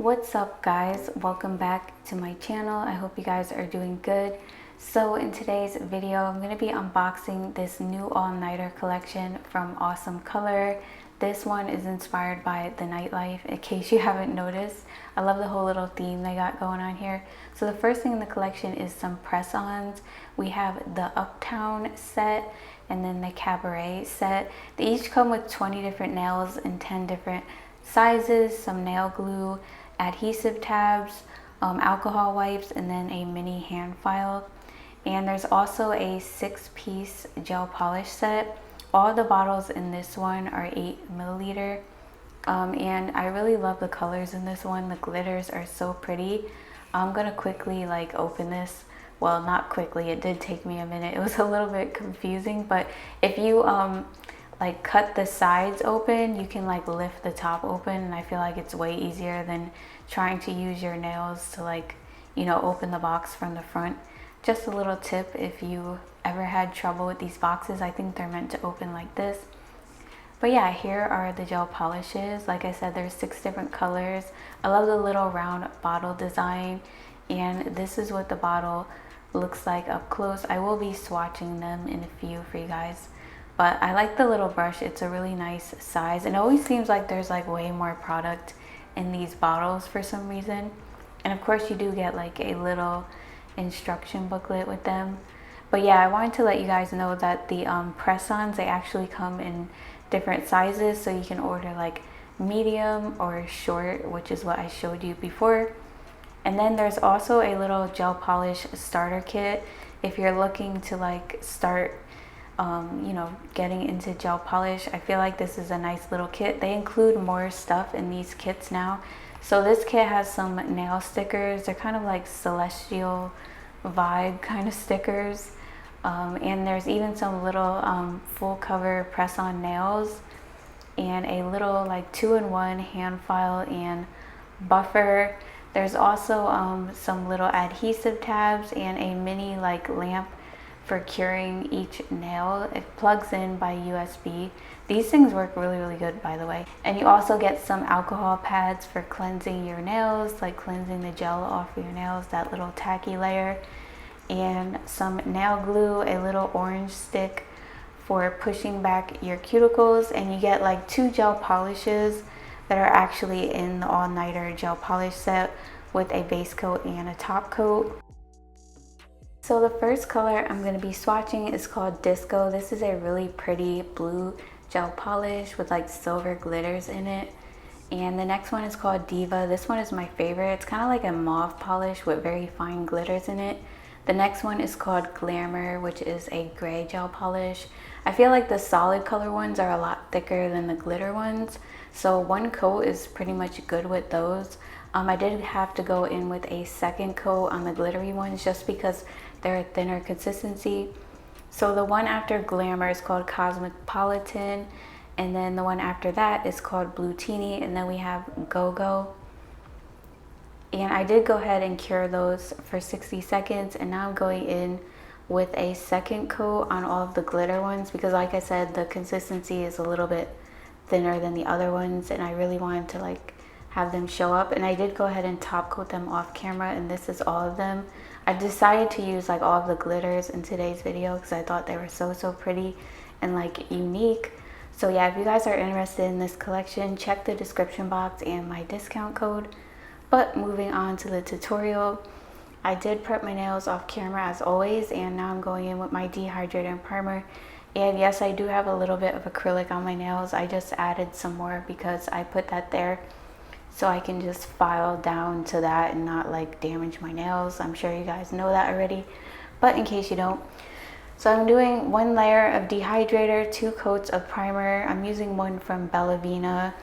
What's up guys, welcome back to my channel. I hope you guys are doing good. So in today's video I'm going to be unboxing this new all-nighter collection from AwsmColor. This one is inspired by the nightlife, in case you haven't noticed. I love the whole little theme they got going on here. So the first thing in the collection is some press-ons. We have the Uptown set and then the Cabaret set. They each come with 20 different nails in 10 different sizes, some nail glue, adhesive tabs, alcohol wipes, and then a mini hand file. And there's also a 6-piece gel polish set. All the bottles in this one are 8 milliliter. And I really love the colors in this one. The glitters are so pretty. I'm gonna quickly open this. Well, not quickly, it did take me a minute. It was a little bit confusing, but if you cut the sides open, you can lift the top open, and I feel like it's way easier than trying to use your nails to open the box from the front. Just a little tip, if you ever had trouble with these boxes, I think they're meant to open like this. But yeah, here are the gel polishes. Like I said, there's 6 different colors. I love the little round bottle design, and this is what the bottle looks like up close. I will be swatching them in a few for you guys. But I like the little brush. It's a really nice size. It always seems like there's way more product in these bottles for some reason. And of course you do get a little instruction booklet with them. But yeah, I wanted to let you guys know that the press-ons, they actually come in different sizes. So you can order medium or short, which is what I showed you before. And then there's also a little gel polish starter kit. If you're looking to start getting into gel polish, I feel like this is a nice little kit. They include more stuff in these kits now. So this kit has some nail stickers. They're kind of celestial vibe kind of stickers. And there's even some little full cover press-on nails and a little 2-in-1 hand file and buffer. There's also some little adhesive tabs and a mini lamp for curing each nail. It plugs in by USB. These things work really good, by the way. And you also get some alcohol pads for cleansing your nails, cleansing the gel off of your nails, that little tacky layer. And some nail glue, a little orange stick for pushing back your cuticles. And you get 2 gel polishes that are actually in the all-nighter gel polish set with a base coat and a top coat. So the first color I'm going to be swatching is called Disco. This is a really pretty blue gel polish with silver glitters in it. And the next one is called Diva. This one is my favorite. It's kind of like a mauve polish with very fine glitters in it. The next one is called Glamour, which is a gray gel polish. I feel like the solid color ones are a lot thicker than the glitter ones. So 1 coat is pretty much good with those. I did have to go in with a 2nd coat on the glittery ones just because they're a thinner consistency. So the one after Glamour is called Cosmopolitan, and then the one after that is called Blue Teeny, and then we have Go Go. And I did go ahead and cure those for 60 seconds, and now I'm going in with a 2nd coat on all of the glitter ones because like I said, the consistency is a little bit thinner than the other ones, and I really wanted to have them show up. And I did go ahead and top coat them off camera, and this is all of them. I decided to use all of the glitters in today's video because I thought they were so pretty and unique. So yeah, if you guys are interested in this collection, check the description box and my discount code. But moving on to the tutorial, I did prep my nails off camera as always, and now I'm going in with my dehydrator and primer. And yes, I do have a little bit of acrylic on my nails. I just added some more because I put that there so I can just file down to that and not damage my nails. I'm sure you guys know that already, but in case you don't. So I'm doing 1 layer of dehydrator, 2 coats of primer. I'm using one from Bellavina.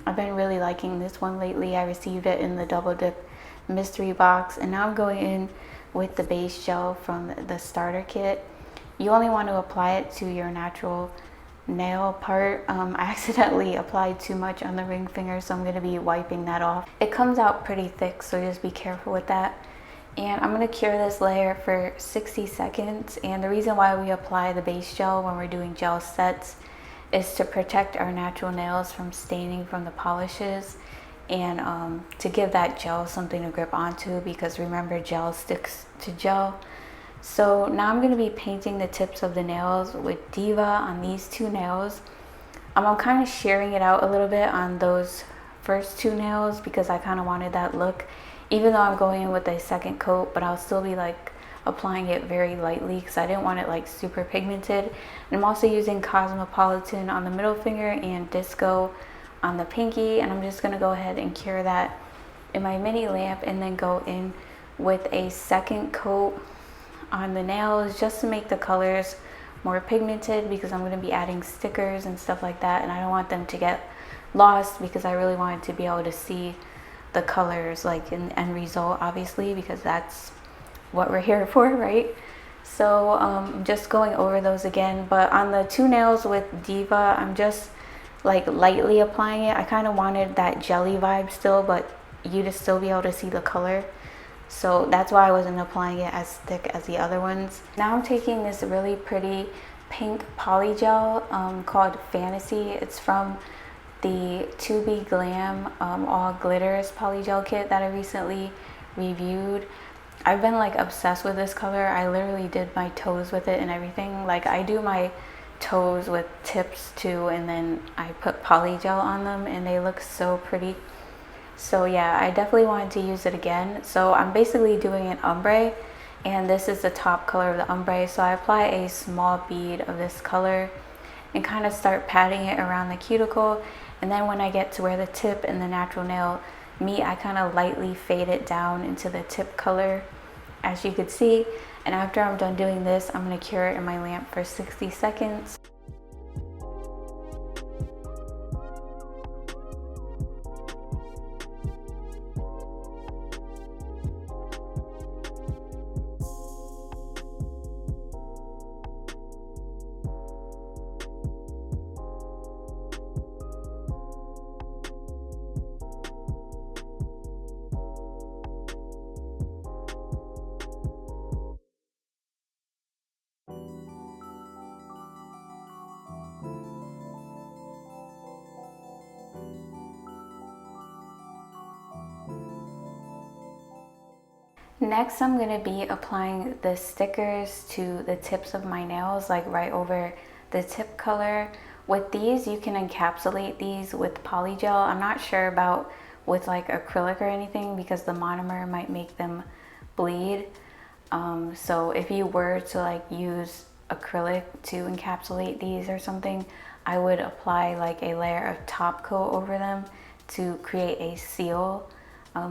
I've been really liking this one lately. I received it in the double dip mystery box, and now I'm going in with the base gel from the starter kit. You only want to apply it to your natural nail part. I accidentally applied too much on the ring finger, so I'm going to be wiping that off. It comes out pretty thick, so just be careful with that. And I'm going to cure this layer for 60 seconds. And the reason why we apply the base gel when we're doing gel sets is to protect our natural nails from staining from the polishes. and to give that gel something to grip onto, because remember, gel sticks to gel. So now I'm going to be painting the tips of the nails with Diva on these two nails. I'm kind of shearing it out a little bit on those first two nails because I kind of wanted that look, even though I'm going in with a second coat, but I'll still be like applying it very lightly because I didn't want it like super pigmented. And I'm also using Cosmopolitan on the middle finger and Disco on the pinky, and I'm just going to go ahead and cure that in my mini lamp and then go in with a second coat on the nails just to make the colors more pigmented, because I'm going to be adding stickers and stuff like that, and I don't want them to get lost because I really wanted to be able to see the colors like in the end result, obviously, because that's what we're here for, right? So just going over those again, but on the two nails with Diva, I'm just like lightly applying it. I kind of wanted that jelly vibe still, but you to still be able to see the color. So that's why I wasn't applying it as thick as the other ones. Now I'm taking this really pretty pink polygel called Fantasy. It's from the GLAM All Glitters polygel kit that I recently reviewed. I've been like obsessed with this color. I literally did my toes with it and everything. Like I do my toes with tips too, and then I put polygel on them and they look so pretty. So yeah, I definitely wanted to use it again. So I'm basically doing an ombre, and this is the top color of the ombre. So I apply a small bead of this color and kind of start patting it around the cuticle. And then when I get to where the tip and the natural nail meet, I kind of lightly fade it down into the tip color, as you could see. And after I'm done doing this, I'm going to cure it in my lamp for 60 seconds. Next, I'm going to be applying the stickers to the tips of my nails, like right over the tip color. With these, you can encapsulate these with polygel. I'm not sure about with like acrylic or anything because the monomer might make them bleed. So if you were to like use acrylic to encapsulate these or something, I would apply like a layer of top coat over them to create a seal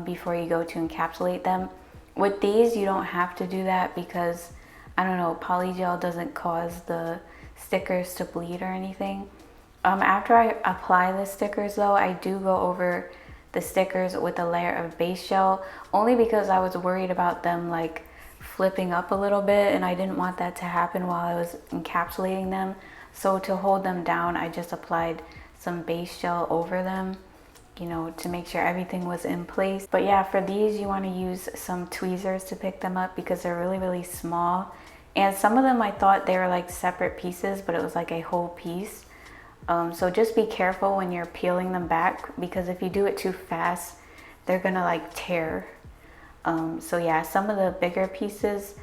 before you go to encapsulate them. With these, you don't have to do that because, I don't know, polygel doesn't cause the stickers to bleed or anything. After I apply the stickers though, I do go over the stickers with a layer of base gel, only because I was worried about them like flipping up a little bit, and I didn't want that to happen while I was encapsulating them. So to hold them down, I just applied some base gel over them, you know, to make sure everything was in place. But yeah, for these, you want to use some tweezers to pick them up because they're really, really small. And some of them I thought they were like separate pieces, but it was like a whole piece. So just be careful when you're peeling them back, because if you do it too fast, they're gonna like tear. So yeah, some of the bigger pieces,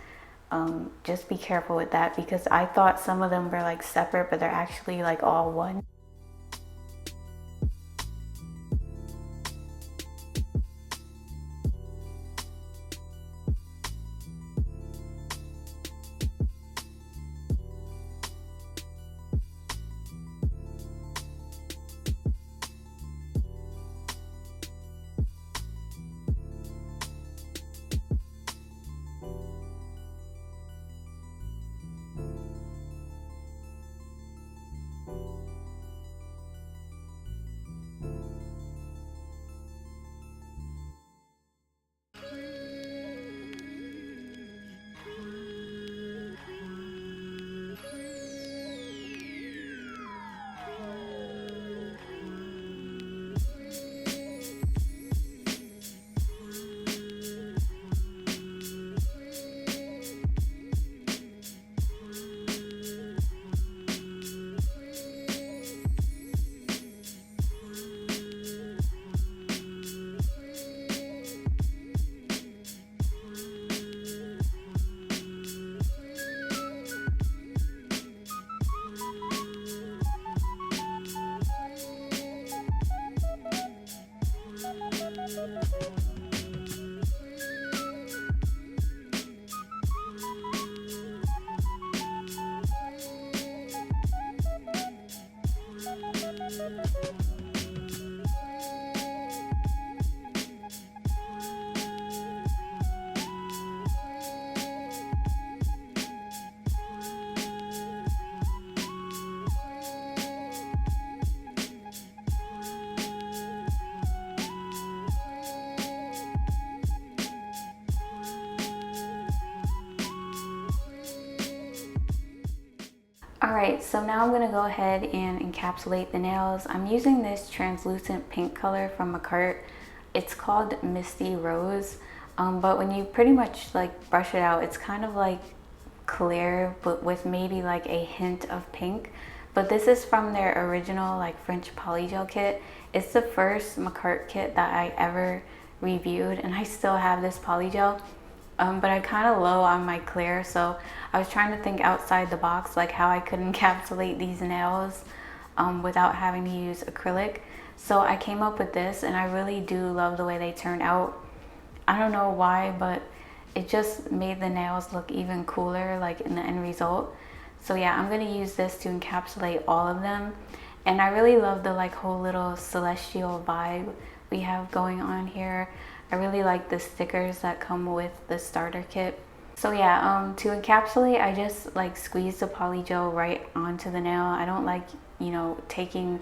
just be careful with that, because I thought some of them were like separate, but they're actually like all one. Alright, so now I'm going to go ahead and encapsulate the nails. I'm using this translucent pink color from a cart. It's called Misty Rose, but when you pretty much like brush it out, it's kind of like clear but with maybe like a hint of pink. But this is from their original like French Polygel kit. It's the first Macart kit that I ever reviewed, and I still have this Polygel. But I'm kind of low on my clear, so I was trying to think outside the box, like how I could encapsulate these nails without having to use acrylic. So I came up with this, and I really do love the way they turned out. I don't know why, but it just made the nails look even cooler, like in the end result. So yeah, I'm gonna use this to encapsulate all of them. And I really love the like whole little celestial vibe we have going on here. I really like the stickers that come with the starter kit. So yeah, to encapsulate, I just like squeeze the polygel right onto the nail. I don't like, you know, taking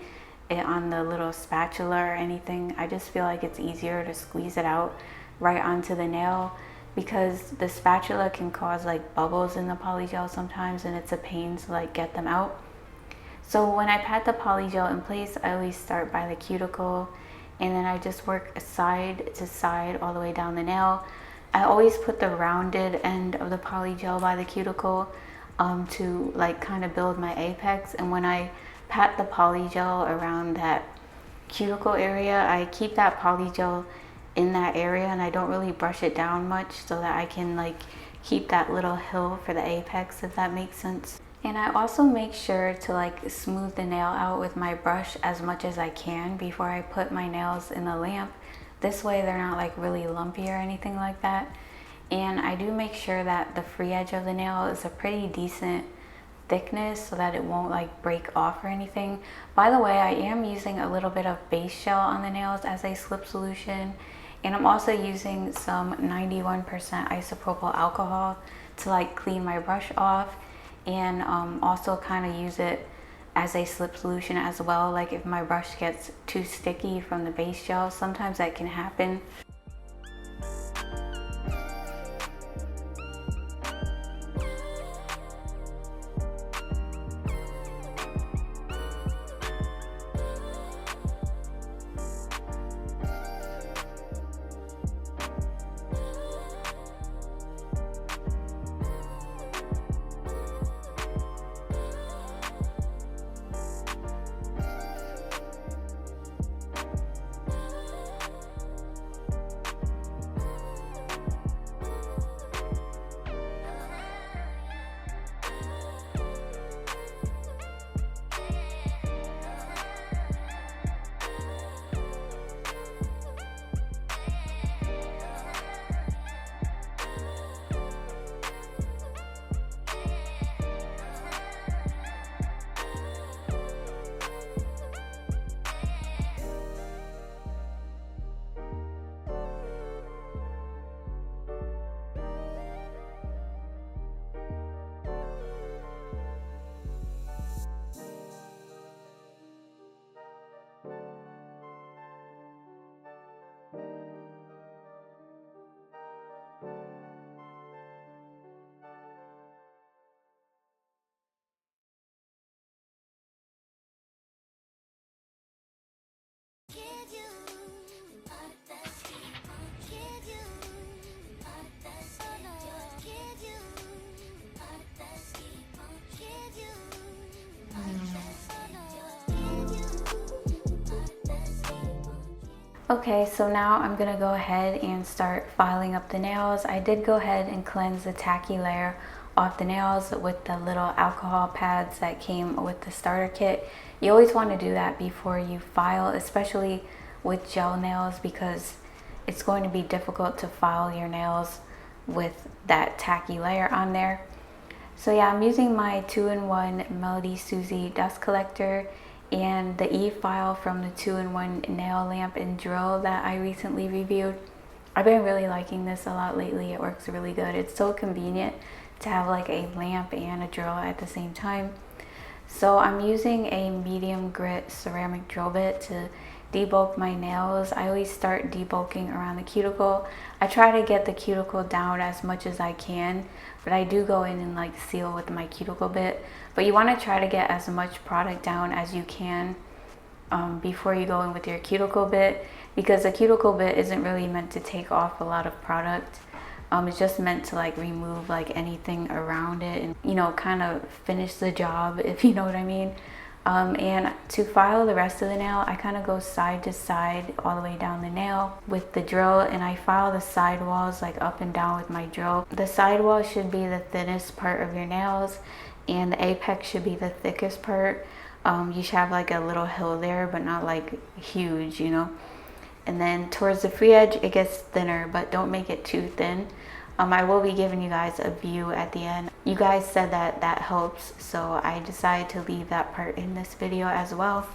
it on the little spatula or anything. I just feel like it's easier to squeeze it out right onto the nail, because the spatula can cause like bubbles in the polygel sometimes, and it's a pain to like get them out. So when I pat the polygel in place, I always start by the cuticle, and then I just work side to side all the way down the nail. I always put the rounded end of the polygel by the cuticle to like kind of build my apex. And when I pat the polygel around that cuticle area, I keep that polygel in that area, and I don't really brush it down much so that I can like keep that little hill for the apex, if that makes sense. And I also make sure to like smooth the nail out with my brush as much as I can before I put my nails in the lamp. This way they're not like really lumpy or anything like that. And I do make sure that the free edge of the nail is a pretty decent thickness so that it won't like break off or anything. By the way, I am using a little bit of base gel on the nails as a slip solution. And I'm also using some 91% isopropyl alcohol to like clean my brush off, and also kind of use it as a slip solution as well. Like if my brush gets too sticky from the base gel, sometimes that can happen. Okay, so now I'm gonna go ahead and start filing up the nails. I did go ahead and cleanse the tacky layer off the nails with the little alcohol pads that came with the starter kit. You always want to do that before you file, especially with gel nails, because it's going to be difficult to file your nails with that tacky layer on there. So yeah, I'm using my 2-in-1 Melody Susie dust collector and the e-file from the 2-in-1 nail lamp and drill that I recently reviewed. I've been really liking this a lot lately. It works really good. It's so convenient to have like a lamp and a drill at the same time. So I'm using a medium grit ceramic drill bit to debulk my nails. I always start debulking around the cuticle. I try to get the cuticle down as much as I can but I do go in and like seal with my cuticle bit. But you want to try to get as much product down as you can before you go in with your cuticle bit, because the cuticle bit isn't really meant to take off a lot of product. It's just meant to like remove like anything around it and, you know, kind of finish the job, if you know what I mean. And to file the rest of the nail, I kind of go side to side all the way down the nail with the drill, and I file the side walls like up and down with my drill. The side wall should be the thinnest part of your nails, and the apex should be the thickest part. You should have like a little hill there, but not like huge, you know. And then towards the free edge, it gets thinner, but don't make it too thin. I will be giving you guys a view at the end. You guys said that that helps, so I decided to leave that part in this video as well.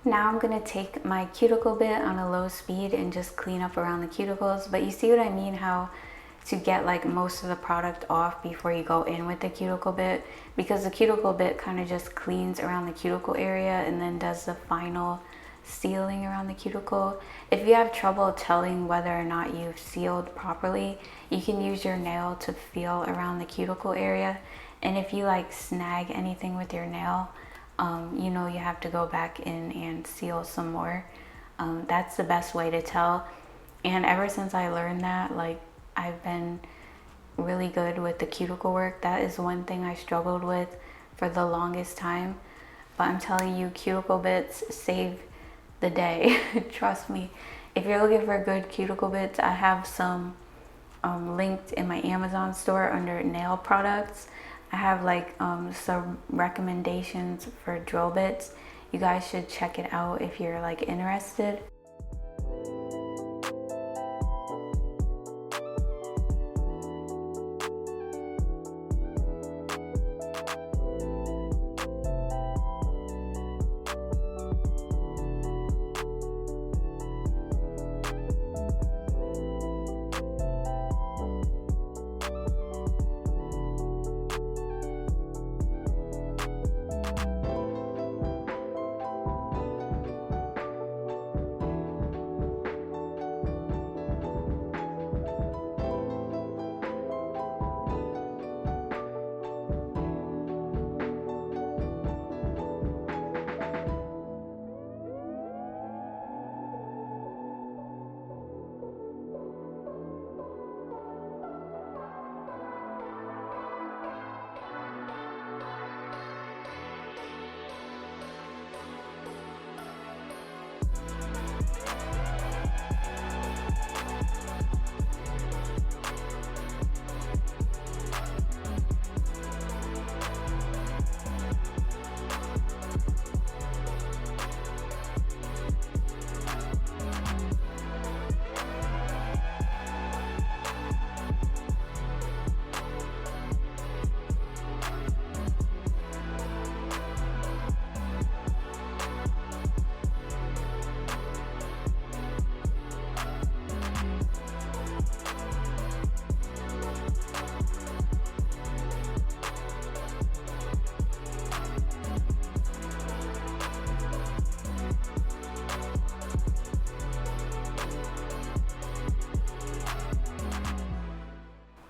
Now I'm going to take my cuticle bit on a low speed and just clean up around the cuticles. But you see what I mean, how to get like most of the product off before you go in with the cuticle bit, because the cuticle bit kind of just cleans around the cuticle area and then does the final sealing around the cuticle. If you have trouble telling whether or not you've sealed properly, you can use your nail to feel around the cuticle area. And if you like snag anything with your nail, you know you have to go back in and seal some more. That's the best way to tell. And ever since I learned that, like, I've been really good with the cuticle work. That is one thing I struggled with for the longest time. But I'm telling you, cuticle bits save the day. Trust me. If you're looking for good cuticle bits, I have some linked in my Amazon store under nail products. I have like some recommendations for drill bits. You guys should check it out if you're like interested.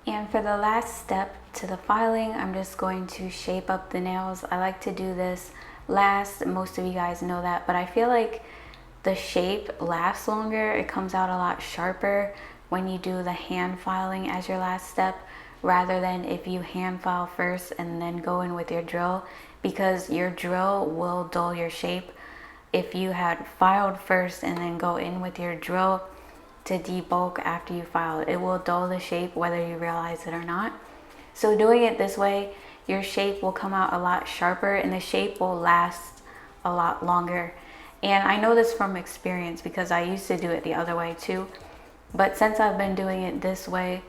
And for the last step to the filing, I'm just going to shape up the nails. I like to do this last. Most of you guys know that, but I feel like the shape lasts longer. It comes out a lot sharper when you do the hand filing as your last step, rather than if you hand file first and then go in with your drill, because your drill will dull your shape. If you had filed first and then go in with your drill to debulk after you file it, it will dull the shape whether you realize it or not. So doing it this way, your shape will come out a lot sharper and the shape will last a lot longer. And I know this from experience because I used to do it the other way too. But since I've been doing it this way,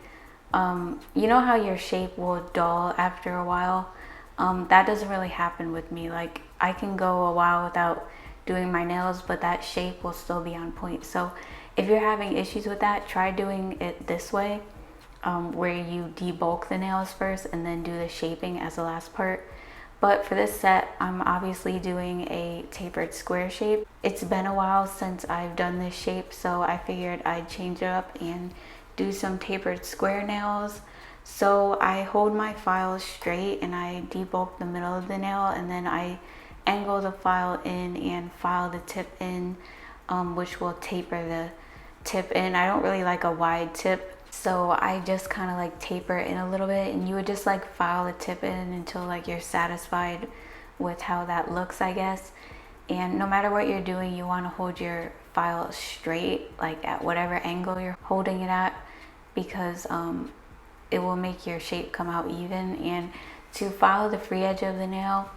you know how your shape will dull after a while? That doesn't really happen with me. Like, I can go a while without doing my nails, but that shape will still be on point. So if you're having issues with that, try doing it this way, where you debulk the nails first and then do the shaping as the last part. But for this set, I'm obviously doing a tapered square shape. It's been a while since I've done this shape, so I figured I'd change it up and do some tapered square nails. So I hold my file straight and I debulk the middle of the nail, and then I angle the file in and file the tip in, which will taper the tip in. I don't really like a wide tip, so I just kind of like taper it in a little bit, and you would just like file the tip in until like you're satisfied with how that looks, I guess. And no matter what you're doing, you want to hold your file straight, like at whatever angle you're holding it at, because it will make your shape come out even. And to file the free edge of the nail,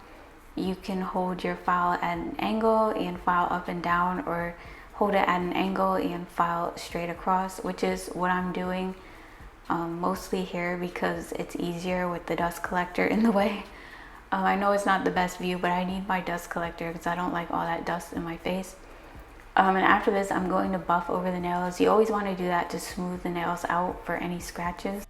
you can hold your file at an angle and file up and down, or hold it at an angle and file straight across, which is what I'm doing mostly here because it's easier with the dust collector in the way. I know it's not the best view, but I need my dust collector because I don't like all that dust in my face. And after this, I'm going to buff over the nails. You always want to do that to smooth the nails out for any scratches.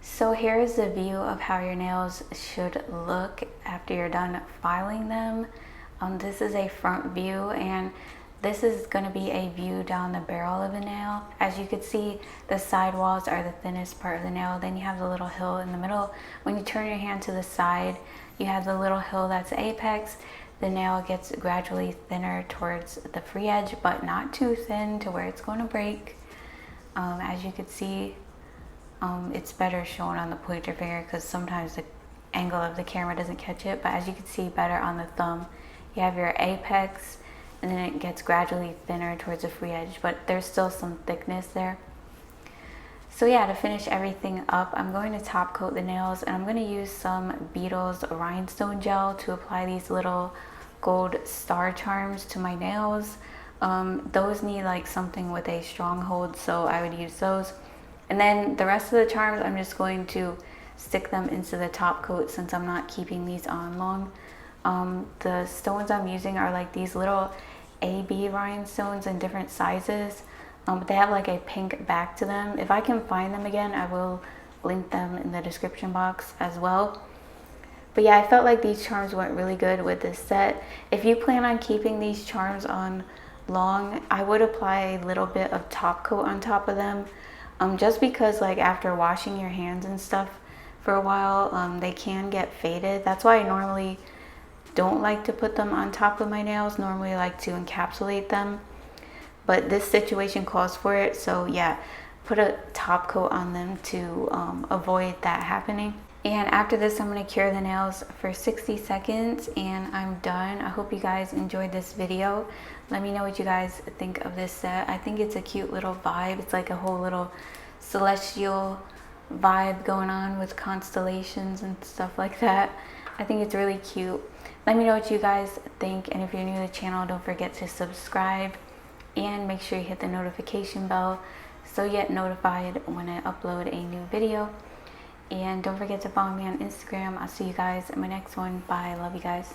So here is the view of how your nails should look after you're done filing them. This is a front view, and this is going to be a view down the barrel of a nail. As you can see, the side walls are the thinnest part of the nail. Then you have the little hill in the middle. When you turn your hand to the side, you have the little hill that's the apex. The nail gets gradually thinner towards the free edge, but not too thin to where it's going to break. As you can see, it's better shown on the pointer finger because sometimes the angle of the camera doesn't catch it, but as you can see better on the thumb, you have your apex and then it gets gradually thinner towards the free edge, but there's still some thickness there. So yeah, to finish everything up, I'm going to top coat the nails, and I'm going to use some Beetle's rhinestone gel to apply these little gold star charms to my nails. Those need like something with a strong hold, so I would use those. And then the rest of the charms, I'm just going to stick them into the top coat since I'm not keeping these on long. The stones I'm using are like these little AB rhinestones in different sizes. But they have like a pink back to them. If I can find them again, I will link them in the description box as well. But yeah, I felt like these charms went really good with this set. If you plan on keeping these charms on long, I would apply a little bit of top coat on top of them. Just because like after washing your hands and stuff for a while, they can get faded. That's why I normally don't like to put them on top of my nails. Normally I like to encapsulate them, but this situation calls for it. So yeah, put a top coat on them to avoid that happening. And after this, I'm going to cure the nails for 60 seconds and I'm done. I hope you guys enjoyed this video. Let me know what you guys think of this set. I think it's a cute little vibe. It's like a whole little celestial vibe going on with constellations and stuff like that. I think it's really cute. Let me know what you guys think, and if you're new to the channel, don't forget to subscribe and make sure you hit the notification bell so you get notified when I upload a new video. And don't forget to follow me on Instagram. I'll see you guys in my next one. Bye. I love you guys.